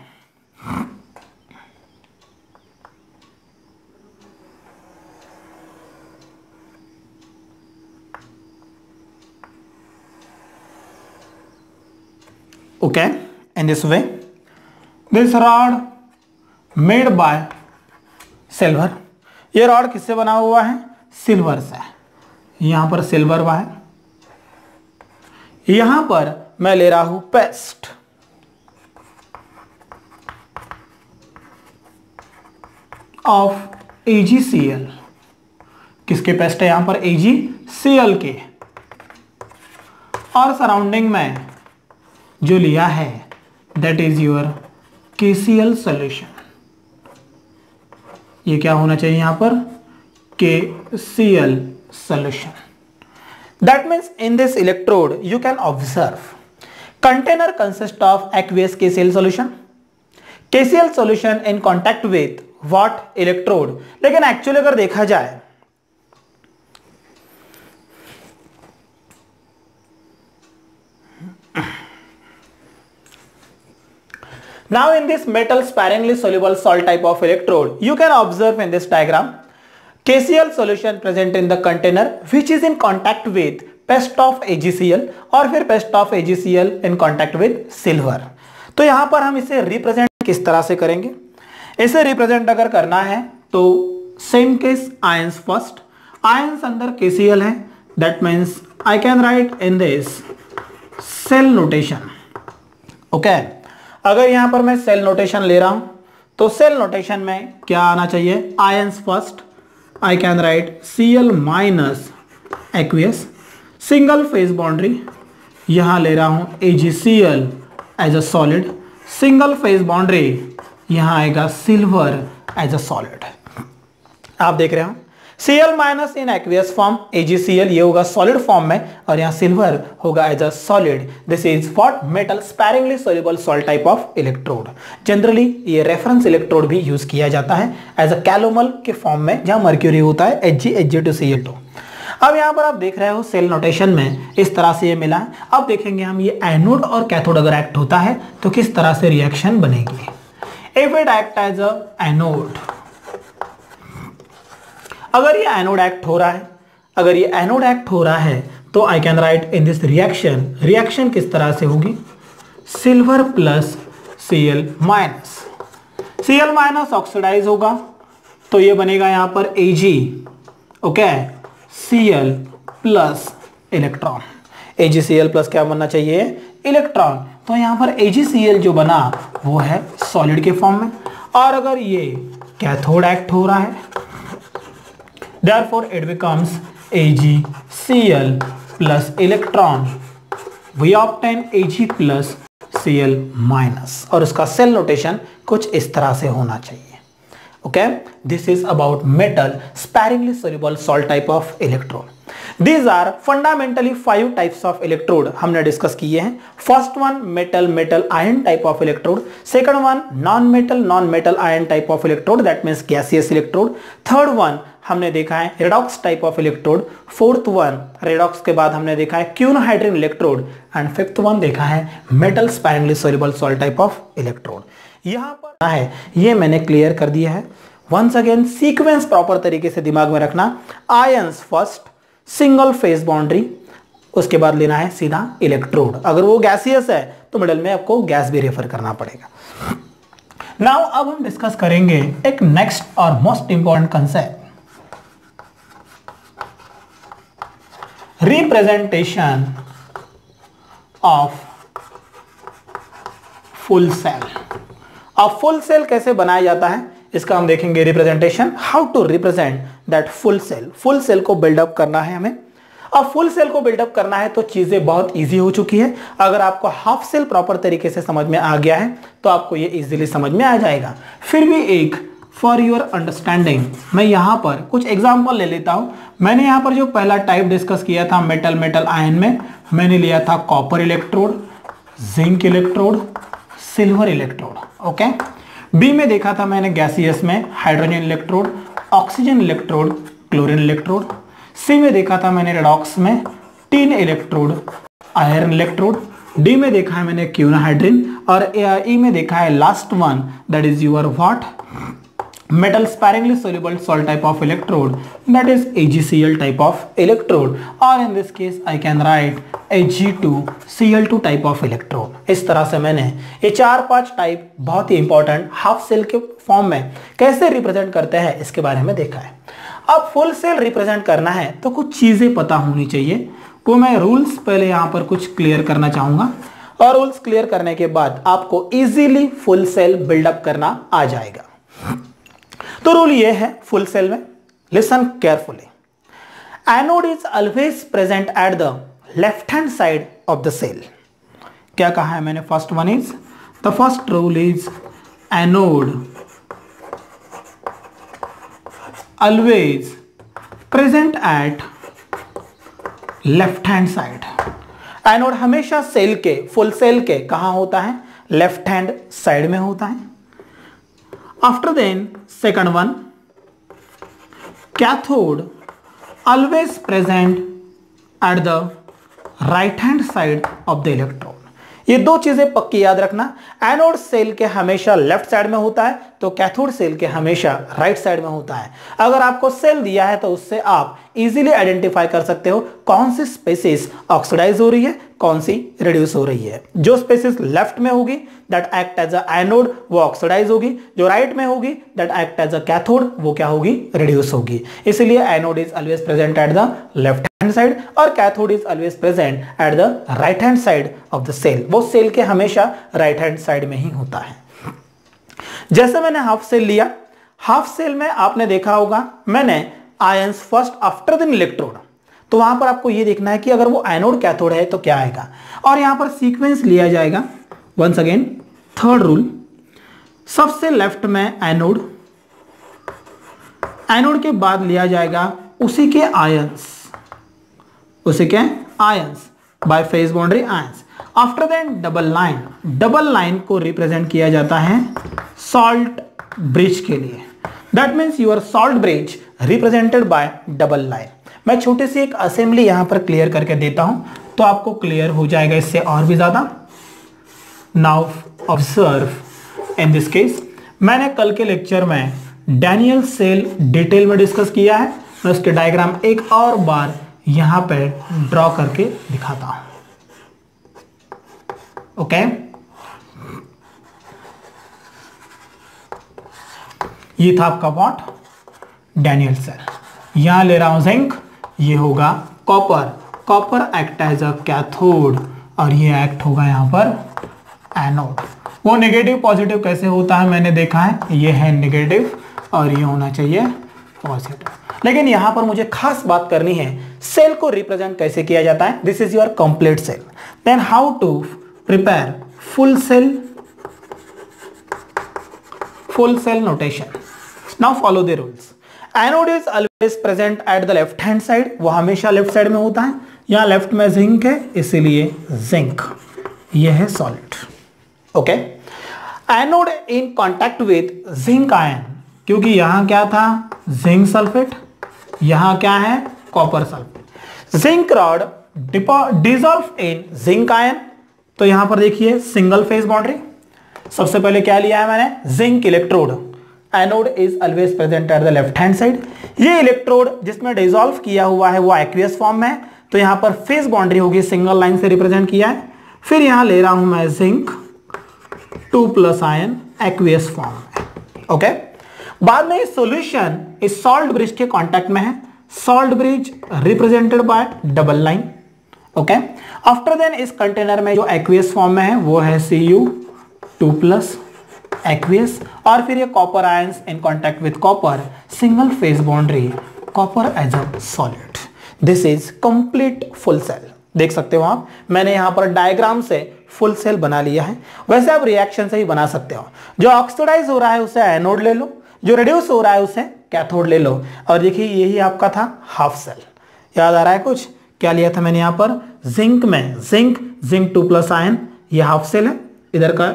okay, in this way this rod made by silver, ये रॉड किससे बना हुआ है, सिल्वर से। यहां पर सिल्वर है, यहां पर मैं ले रहा हूं पेस्ट ऑफ AgCl। किसके पेस्ट है यहां पर, AgCl के। और सराउंडिंग में जो लिया है that is your KCl solution. ये क्या होना चाहिए यहां पर, KCl solution. That means in this electrode you can observe container consists of aqueous KCl solution. KCl solution in contact with what electrode, लेकिन एक्चुअली अगर देखा जाए now in this metal sparingly soluble salt type of electrode you can observe in this diagram KCl solution present in the container which is in contact with paste of AgCl और फिर paste of AgCl in contact with silver। तो यहां पर हम इसे represent किस तरह से करेंगे, इसे रिप्रेजेंट अगर करना है तो same case ions first, ions अंदर KCl है, that means I can write in this cell notation. Okay, अगर यहां पर मैं सेल नोटेशन ले रहा हूं तो सेल नोटेशन में क्या आना चाहिए, ions first, I can write Cl minus aqueous, single phase boundary, यहां ले रहा हूं AgCl as a solid, single phase boundary, यहां आएगा सिल्वर एज अ सॉलिड। आप देख रहे हो Cl माइनस इन एक्वियस फॉर्म, AgCl ये होगा सॉलिड फॉर्म में और यहाँ सिल्वर होगा as a solid. This is what metal sparingly soluble salt type of electrode. Generally ये रेफरेंस इलेक्ट्रोड भी यूज किया जाता है एज अ कैलोमल के फॉर्म में, जहां मर्क्यूरी होता है Hg(Hg2Cl2). अब यहाँ पर आप देख रहे हो सेल नोटेशन में इस तरह से ये मिला है। अब देखेंगे हम ये एनोड और कैथोड अगर एक्ट होता है तो किस तरह से रिएक्शन बनेगी। If it act as a anode, अगर ये एनोड एक्ट हो रहा है, अगर ये एनोड एक्ट हो रहा है तो I can write in this reaction, reaction किस तरह से होगी, silver plus Cl minus, Cl minus oxidise होगा तो ये बनेगा यहां पर Ag, okay, Cl plus electron, AgCl plus क्या बनना चाहिए, इलेक्ट्रॉन। तो यहां पर AgCl जो बना वो है सॉलिड के फॉर्म में। और अगर ये कैथोड एक्ट हो रहा है, therefore it becomes AgCl plus electron, we obtain Ag plus Cl minus, और उसका सेल नोटेशन कुछ इस तरह से होना चाहिए. Okay, this is about metal sparingly soluble salt type of electrode. These are fundamentally 5 types of electrode हमने discuss किए हैं. First one metal metal ion type of electrode. Second one non metal ion type of electrode, that means gaseous electrode. Third one हमने देखा है redox type of electrode. Fourth one redox के बाद हमने देखा है क्यूनोहाइड्रिन electrode. And fifth one देखा है metal sparingly soluble salt type of electrode. यहाँ पर है ये मैंने क्लियर कर दिया है. वंस अगेन सीक्वेंस प्रॉपर तरीके से दिमाग में रखना. Ions first, single phase boundary, उसके बाद लेना है सीधा इलेक्ट्रोड. अगर वो गैसियस है तो मिडल में आपको गैस भी रेफर करना पड़ेगा. नाउ अब हम डिस्कस करेंगे एक नेक्स्ट और most important concept, representation of full cell. अब फुल सेल कैसे बनाया जाता है इसका हम देखेंगे. Representation, how to represent that full cell. Full cell को बिल्डअप करना है हमें. अब फुल सेल को बिल्डअप करना है तो चीजें बहुत इजी हो चुकी है. अगर आपको हाफ सेल प्रॉपर तरीके से समझ में आ गया है तो आपको ये इजीली समझ में आ जाएगा. फिर भी एक फॉर योर अंडरस्टैंडिंग मैं यहां पर कुछ एग्जांपल ले लेता हूं. मैंने यहां पर जो पहला टाइप डिस्कस किया था मेटल आयन में, मैंने लिया था copper electrode, zinc electrode, silver electrode. Okay. B में देखा था मैंने गैसियस में hydrogen electrode, oxygen electrode, chlorine electrode. C में देखा था मैंने रेडॉक्स में tin electrode, iron electrode. D में देखा है मैंने क्यूनोहाइड्रिन. और ई में देखा है last one, that is your what, metal sparingly soluble salt type of electrode, that is AgCl type of electrode, or in this case I can write Ag2Cl2 type of electrode. इस तरह से मैंने ये 4-5 टाइप बहुत ही important half cell के form में कैसे represent करते हैं इसके बारे में देखा है. अब फुल सेल रिप्रेजेंट करना है तो कुछ चीजें पता होनी चाहिए. वो मैं रूल्स पहले यहाँ पर कुछ क्लियर करना चाहूंगा, और रूल्स क्लियर करने के बाद आपको इजीली फुल सेल बिल्डअप करना आ जाएगा. तो रूल ये है फुल सेल में, listen carefully. Anode is always present at the left hand side of the cell. क्या कहा है मैंने? First one is, the first rule is anode always present at left hand side. Anode हमेशा cell के, full cell के कहां होता है? लेफ्ट हैंड साइड में होता है. After then, second one, cathode always present at the right hand side of the electrode. ये दो चीजें पक्की याद रखना. एनोड सेल के हमेशा लेफ्ट साइड में होता है तो कैथोड सेल के हमेशा राइट साइड में होता है. अगर आपको सेल दिया है तो उससे आप इजीली आइडेंटिफाई कर सकते हो कौन सी स्पेसिस ऑक्सीडाइज हो रही है, कौन सी रिड्यूस हो रही है. जो स्पेसिस लेफ्ट में होगी that act as a anode, वो ऑक्सीडाइज होगी. जो राइट में होगी that act as a cathode, वो क्या होगी? रिड्यूस होगी. इसलिए anode is always present at the left hand side और cathode is always present at the right hand side of the cell. वो सेल के हमेशा राइट हैंड साइड में ही होता है. जैसे मैंने हाफ सेल लिया, हाफ सेल में आपने देखा होगा मैंने ions first after then electrode. तो वहां पर आपको ये देखना है कि अगर वो एनोड कैथोड है तो क्या आएगा, और यहां पर सीक्वेंस लिया जाएगा. वंस अगेन थर्ड रूल, सबसे लेफ्ट में एनोड, एनोड के बाद लिया जाएगा उसी के आयंस, उसी के ions by phase boundary ions. After then double line, double line को रिप्रेजेंट किया जाता है सॉल्ट ब्रिज के लिए. That means your salt bridge represented by double line. मैं छोटी सी एक असेंबली यहां पर क्लियर करके देता हूं तो आपको क्लियर हो जाएगा इससे और भी ज्यादा. Now observe in this case, मैंने कल के लेक्चर में डैनियल सेल डिटेल में डिस्कस किया है. मैं उसके डायग्राम एक और बार यहां पे ड्रॉ करके दिखाता हूं. ओके, ये था आपका व्हाट? Daniel cell. यहां ले रहा हूं जिंक, ये होगा copper. Copper act as a cathode और ये एक्ट होगा यहां पर एनोड. वो नेगेटिव पॉजिटिव कैसे होता है मैंने देखा है, ये है नेगेटिव और ये होना चाहिए पॉजिटिव. लेकिन यहां पर मुझे खास बात करनी है, सेल को रिप्रेजेंट कैसे किया जाता है। This is your complete cell. Then how to prepare full cell notation. Now follow the rules. Anode is always present at the left hand side, वो हमेशा लेफ्ट साइड में होता है। यहां लेफ्ट में जिंक है, इसीलिए जिंक, ये है solid. Okay, anode in contact with zinc ion, क्योंकि यहां क्या था, जिंक सल्फेट, यहां क्या है, copper sulphate. Zinc rod dissolve in zinc ion, तो यहां पर देखिए सिंगल फेज बाउंड्री। सबसे पहले क्या लिया है मैंने, zinc electrode. Anode is always present at the left hand side. ये इलेक्ट्रोड जिसमें डिसॉल्व किया हुआ है वो एक्वियस फॉर्म में है, तो यहां पर फेज बाउंड्री होगी, सिंगल लाइन से रिप्रेजेंट किया है। फिर यहां ले रहा हूं मैं जिंक 2+ आयन एक्वियस फॉर्म में। ओके, बाद में सॉल्यूशन इस सॉल्ट ब्रिज के कांटेक्ट में है, salt bridge represented by double line. Okay, after then इस कंटेनर में जो एक्वियस फॉर्म में है वो है Cu2+ एक्वियस, और फिर ये copper ions in contact with copper, single phase boundary, copper as a solid. This is complete full cell. देख सकते हो आप, मैंने यहां पर डायग्राम से फुल सेल बना लिया है। वैसे आप रिएक्शन से ही बना सकते हो। जो ऑक्सीडाइज हो रहा है उसे एनोड ले लो, जो रिड्यूस हो रहा है उसे कैथोड ले लो। और देखिए यही आपका था हाफ सेल। याद आ रहा है कुछ, क्या लिया था मैंने यहां पर, जिंक में जिंक 2+ आयन, ये हाफ सेल है, इधर का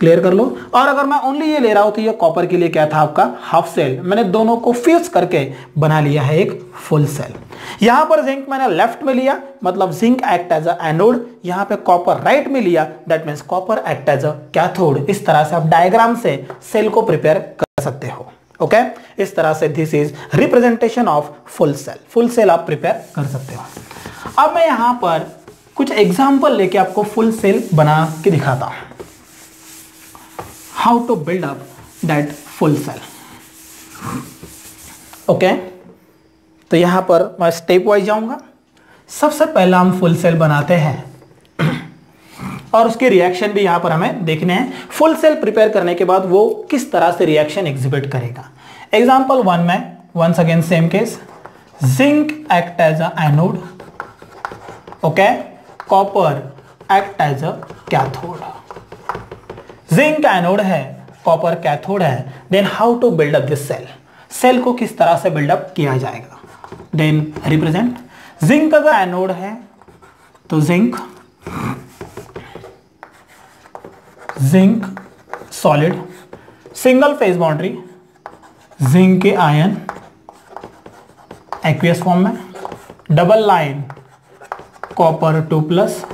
क्लियर कर लो। और अगर मैं ओनली ये ले रहा हूं तो ये कॉपर के लिए क्या था आपका, हाफ सेल। मैंने दोनों को फ्यूज करके बना लिया है एक फुल सेल। यहां पर जिंक मैंने लेफ्ट में लिया, मतलब zinc act as a anode. यहां पे कॉपर राइट में लिया, that means copper act as a cathode. इस तरह से आप डायग्राम से सेल को प्रिपेयर कर सकते हो। ओके, इस तरह से this is representation of full cell. Full cell आप प्रिपेयर कर सकते हो। अब मैं यहां पर कुछ एग्जांपल लेके आपको फुल सेल बना के दिखाता हूं, how to build up that full cell. Okay, तो यहां पर मैं स्टेप वाइज जाऊंगा। सबसे पहला हम फुल सेल बनाते हैं और उसके रिएक्शन भी यहां पर हमें देखने हैं। फुल सेल प्रिपेयर करने के बाद वो किस तरह से रिएक्शन एग्जिबिट करेगा। एग्जांपल 1 में once again same case, zinc act as a anode, okay, copper act as a cathode. Zinc anode है, कॉपर कैथोड है। Then how to build up this cell, cell को किस तरह से बिल्डअप किया जाएगा। देन रिप्रेजेंट, जिंक अगर anode है तो zinc solid, single phase boundary, zinc के आयन एक्वियस फॉर्म में, double line copper 2+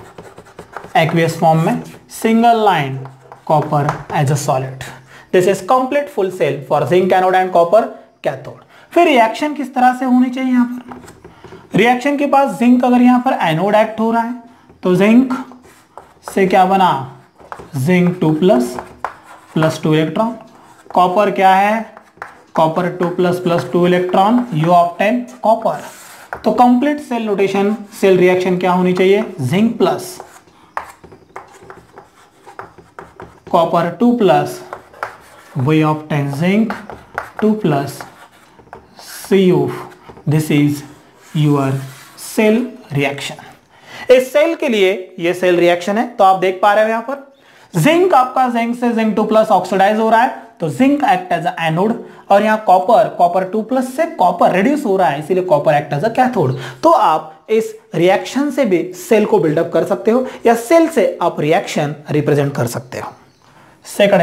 aqueous form में, single line copper as a solid. This is complete full cell for zinc anode and copper cathode. फिर reaction किस तरह से होनी चाहिए। यहां पर रिएक्शन के पास जिंक अगर यहां पर एनोड एक्ट हो रहा है तो जिंक से क्या बना, जिंक 2+ + 2 इलेक्ट्रॉन, कॉपर क्या है, copper 2+ + 2 electron, you obtain copper. तो complete cell notation, cell reaction क्या होनी चाहिए, zinc plus copper 2+, we obtain zinc 2+ Cu. This is your cell reaction. इस सेल के लिए ये सेल रिएक्शन है, तो आप देख पा रहे हो यहां पर जिंक आपका जिंक से जिंक 2+ ऑक्सीडाइज हो रहा है, तो zinc act as a anode, और यहां कॉपर 2+ से कॉपर रिड्यूस हो रहा है, इसीलिए copper act as a cathode. तो आप इस रिएक्शन से भी सेल को बिल्डअप कर सकते हो या सेल से आप रिएक्शन रिप्रेजेंट कर सकते हो। सेकंड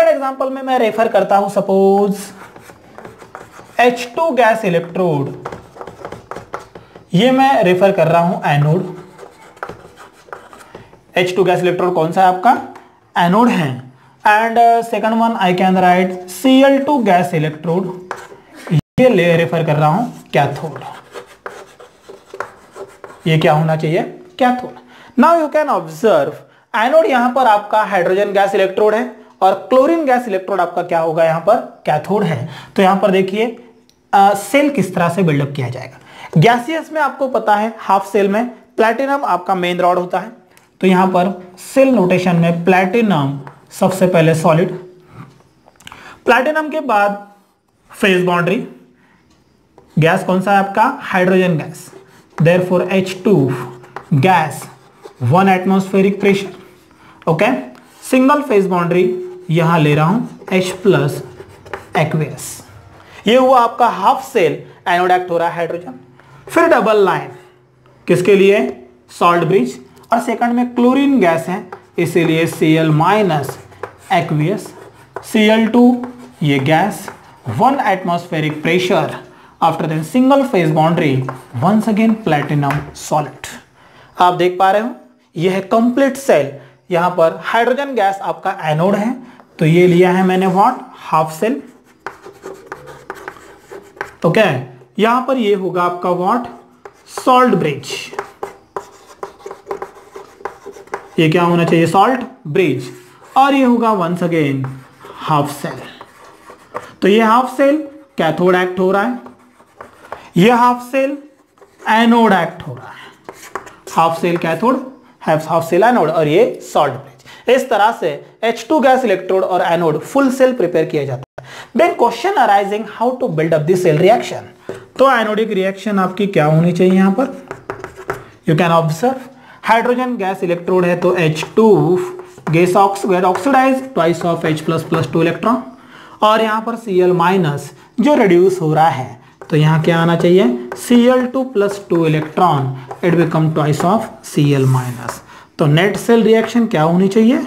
एग्जांपल में मैं रेफर करता हूं, सपोज H2 गैस इलेक्ट्रोड, ये मैं रेफर कर रहा हूं एनोड। H2 गैस इलेक्ट्रोड कौन सा है आपका, एनोड है। And second one I can right Cl2 gas electrode, ये ले रेफर कर रहा हूं कैथोड। ये क्या होना चाहिए, cathode. Now you can observe anode यहां पर आपका हाइड्रोजन गैस इलेक्ट्रोड है और क्लोरीन गैस इलेक्ट्रोड आपका क्या होगा, यहां पर कैथोड है। तो यहां पर देखिए सेल किस तरह से बिल्डअप किया जाएगा। गैसियस में आपको पता है हाफ सेल में प्लैटिनम आपका मेन रॉड होता है, तो यहां पर सेल नोटेशन में प्लैटिनम सबसे पहले सॉलिड, प्लैटिनम के बाद फेज बाउंड्री, गैस कौन सा है आपका, hydrogen gas, therefore H2 gas 1 atmospheric pressure, okay. Single phase boundary यहां ले रहा हूं H प्लस एक्वियस, ये हुआ आपका हाफ सेल, एनोड एक्ट हो रहा है हाइड्रोजन। फिर डबल लाइन किसके लिए, सॉल्ट ब्रिज, और सेकंड में क्लोरीन गैस है इसीलिए Cl माइनस एक्वियस, Cl2 ये gas 1 atmospheric pressure, after then single phase boundary, once again platinum solid. आप देख पा रहे हो यह है कंप्लीट सेल। यहां पर हाइड्रोजन गैस आपका एनोड है तो ये लिया है मैंने व्हाट, हाफ सेल, ओके। यहां पर ये होगा आपका व्हाट, सॉल्ट ब्रिज, ये क्या होना चाहिए, सॉल्ट ब्रिज, और ये होगा वंस अगेन हाफ सेल। तो ये हाफ सेल कैथोड एक्ट हो रहा है, ये हाफ सेल एनोड एक्ट हो रहा है, half cell cathode, half cell anode, और ये सॉल्ट ब्रिज। इस तरह से H2 गैस इलेक्ट्रोड और एनोड फुल सेल प्रिपेयर किया जाता है। Then question arising how to build up the cell reaction. तो एनोडिक रिएक्शन आपकी क्या होनी चाहिए, यहां पर you can observe hydrogen gas electrode है तो H2 gas oxidize twice of H plus plus 2 electron, और यहां पर Cl माइनस जो रिड्यूस हो रहा है तो यहां क्या आना चाहिए, Cl2 plus 2 electron, it become twice of Cl minus. तो नेट सेल रिएक्शन क्या होनी चाहिए,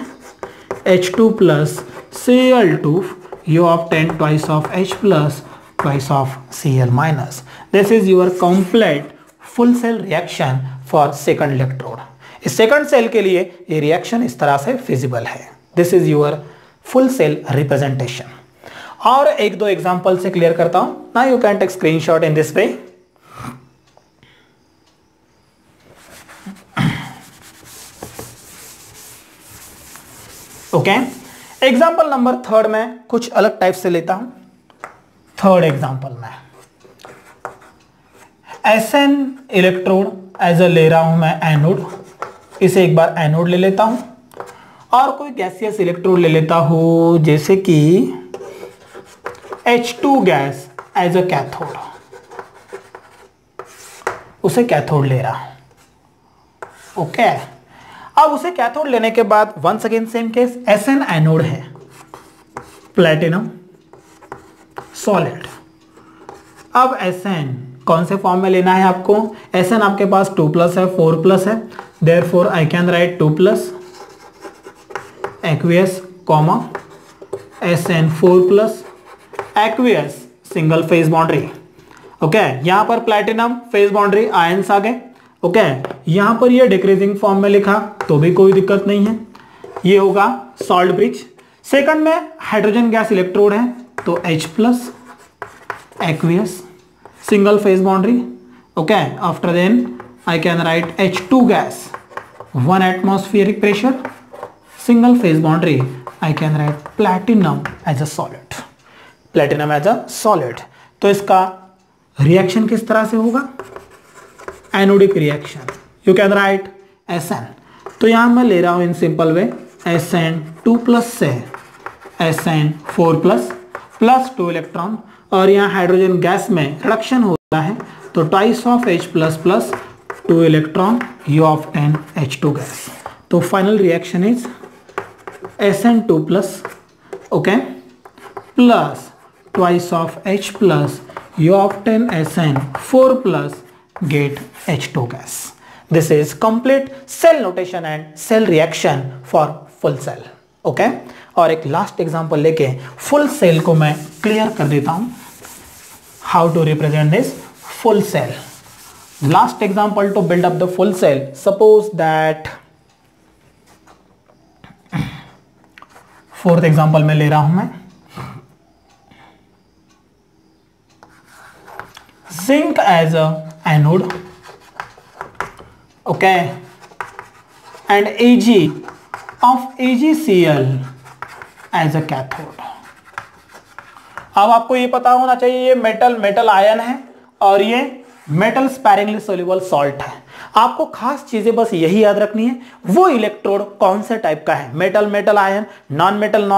H2 plus Cl2 you obtain twice of H plus twice of Cl minus. This is your complete full cell reaction for second electrode. इस second cell के लिए ये reaction इस तरह से फिजिबल है। This is your full cell representation. और एक दो एग्जांपल से क्लियर करता हूं। Now you can take screenshot in this way. Okay, example number third में कुछ अलग टाइप से लेता हूं। थर्ड एग्जाम्पल में Sn इलेक्ट्रोड एज अ ले रहा हूं मैं एनोड, इसे एक बार एनोड ले लेता हूं, और कोई गैसियस इलेक्ट्रोड ले लेता हूं जैसे कि H2 gas as a cathode, उसे कैथोड ले रहा हूं। ओके, अब उसे कैथोड लेने के बाद once again same case, Sn anode है, प्लेटिनम सॉलिड। अब Sn कौन से फॉर्म में लेना है आपको, Sn आपके पास 2 प्लस है, 4 प्लस है, therefore I can right 2 plus aqueous comma Sn 4 plus aqueous single phase boundary. Okay, यहां पर प्लेटिनम फेज बाउंड्री आयंस आ गए। ओके, यहां पर ये डिक्रीजिंग फॉर्म में लिखा तो भी कोई दिक्कत नहीं है, ये होगा सॉल्ट ब्रिज। सेकंड में हाइड्रोजन गैस इलेक्ट्रोड है तो H plus aqueous single phase boundary. Okay, after then I can write H2 gas 1 atmospheric pressure single phase boundary, I can write platinum as a solid, platinum as a solid. तो इसका reaction किस तरह से होगा, anodic reaction, you can write Sn। तो यहां मैं ले रहा हूं in simple way Sn 2 plus से Sn 4 प्लस प्लस 2 इलेक्ट्रॉन, और यहाँ हाइड्रोजन गैस में रिडक्शन होता है तो twice of H plus plus 2 electron, you obtain H2 gas. तो final reaction is Sn 2 plus, okay, plus twice of H plus, you obtain Sn 4 plus get H2 gas. This is complete cell notation and cell reaction for full cell. Okay? और एक last example लेके full cell को मैं clear कर देता हूं, how to represent this full cell. Last example to build up the full cell, suppose that fourth example में ले रहा हूं मैं zinc as a anode, okay, and Ag of AgCl as a cathode। अब आपको ये पता होना चाहिए ये मेटल आयन है और ये मेटल स्पैरिंगली सोल्यूबल सॉल्ट है। आपको खास चीजें बस यही याद रखनी है, वो इलेक्ट्रोड कौन से टाइप का है, metal metal ion, non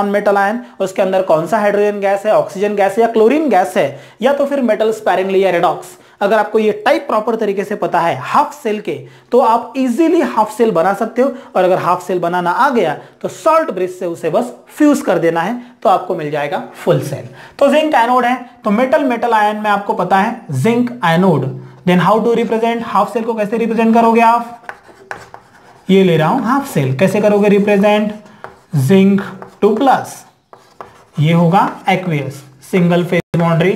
metal ion, उसके अंदर कौन सा हाइड्रोजन गैस है, ऑक्सीजन गैस है या क्लोरीन गैस है, या तो फिर मेटल स्पैरिंगली या रेडॉक्स। अगर आपको ये टाइप प्रॉपर तरीके से पता है हाफ सेल के, तो आप इजीली हाफ सेल बना सकते हो। और अगर हाफ सेल बनाना आ गया तो सॉल्ट ब्रिज से उसे बस फ्यूज कर देना है, तो आपको मिल जाएगा फुल सेल। तो जिंक एनोड है, तो मेटल आयन में आपको पता है zinc anode. Then how to represent half cell को, कैसे रिप्रेजेंट करोगे आप, ये ले रहा हूं हाफ सेल, कैसे करोगे रिप्रेजेंट, जिंक 2+, ये होगा aqueous, single phase boundary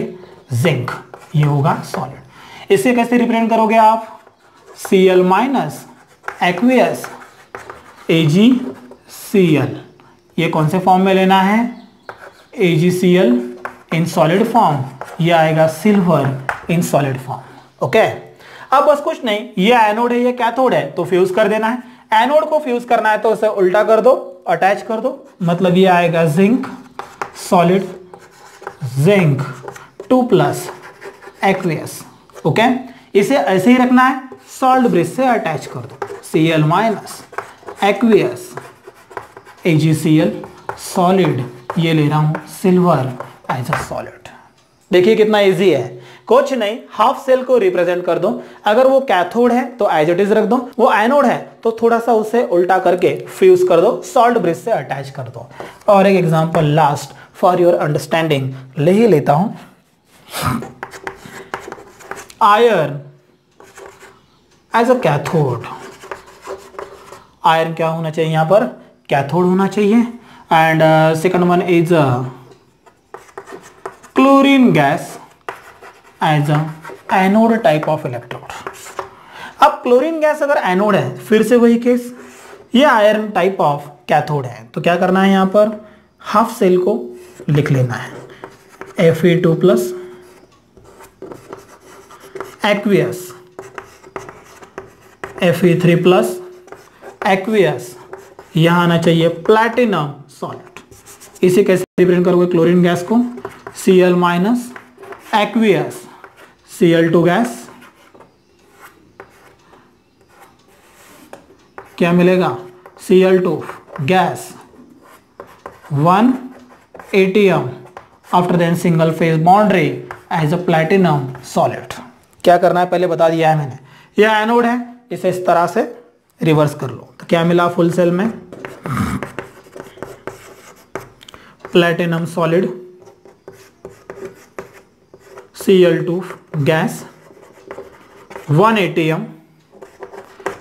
zinc, ये होगा सॉलिड। इसे कैसे रिप्रेजेंट करोगे आप, Cl- एक्वियस AgCl, ये कौन से फॉर्म में लेना है, AgCl इन सॉलिड फॉर्म, ये आएगा silver in solid form. Okay, अब बस कुछ नहीं, ये एनोड है ये कैथोड है, तो फ्यूज कर देना है। एनोड को फ्यूज करना है तो उसे उल्टा कर दो, अटैच कर दो, मतलब ये आएगा zinc solid, zinc 2+ aqueous. Okay, इसे ऐसे ही रखना है, सॉल्ट ब्रिज से अटैच कर दो, Cl- एक्वियस AgCl सॉलिड, ये ले रहा हूं सिल्वर एज अ सॉलिड। देखिए कितना इजी है, कुछ नहीं, हाफ सेल को रिप्रेजेंट कर दो। अगर वो कैथोड है तो एज इट इज रख दो, वो एनोड है तो थोड़ा सा उसे उल्टा करके फ्यूज कर दो, सॉल्ट ब्रिज से अटैच कर दो। और एक example last for your understanding ले ही लेता हूं, iron as a cathode. Iron क्या होना चाहिए यहां पर, कैथोड होना चाहिए। And second one is chlorine gas as a anode type of electrode. अब क्लोरीन गैस अगर एनोड है, फिर से वही केस, ये आयरन टाइप ऑफ कैथोड है, तो क्या करना है यहां पर, हाफ सेल को लिख लेना है, Fe2+ एक्वियस Fe3+ एक्वियस, यहां आना चाहिए प्लैटिनम सॉलिड। इसे कैसे रिप्रेजेंट करोगे क्लोरीन गैस को, Cl- एक्वियस Cl2 गैस, क्या मिलेगा, Cl2 gas 1 ATM after then single phase boundary as a platinum solid. क्या करना है पहले बता दिया है मैंने, यह एनोड है, इसे इस तरह से रिवर्स कर लो, तो क्या मिला फुल सेल में, platinum solid Cl2 gas 1 ATM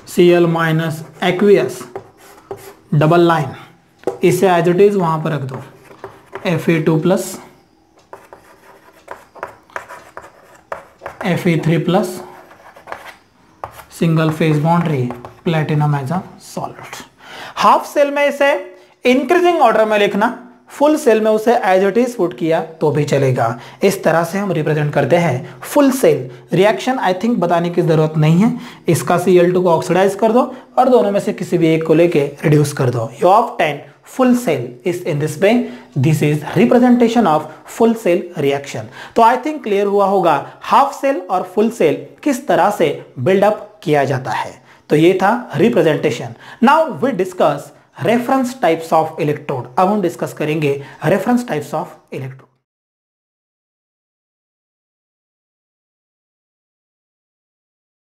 Cl- aqueous double line, इसे एज इट इज वहां पर रख दो, Fe2+ Fe3+ single phase boundary platinum as a solid. Half cell में इसे इंक्रीजिंग ऑर्डर में लिखना, फुल सेल में उसे एज इट इज पुट किया तो भी चलेगा। इस तरह से हम रिप्रेजेंट करते हैं full cell. Reaction I think बताने की जरूरत नहीं है, इसका Cl2 को ऑक्सीडाइज कर दो और दोनों में से किसी भी एक को लेके रिड्यूस कर दो, you obtain full cell is in this way. This is representation of full cell reaction. तो आई थिंक क्लियर हुआ होगा हाफ सेल और फुल सेल किस तरह से बिल्डअप किया जाता है। तो ये था representation. Now we discuss reference types of electrode. अब हम डिस्कस करेंगे रेफरेंस टाइप्स ऑफ इलेक्ट्रोड।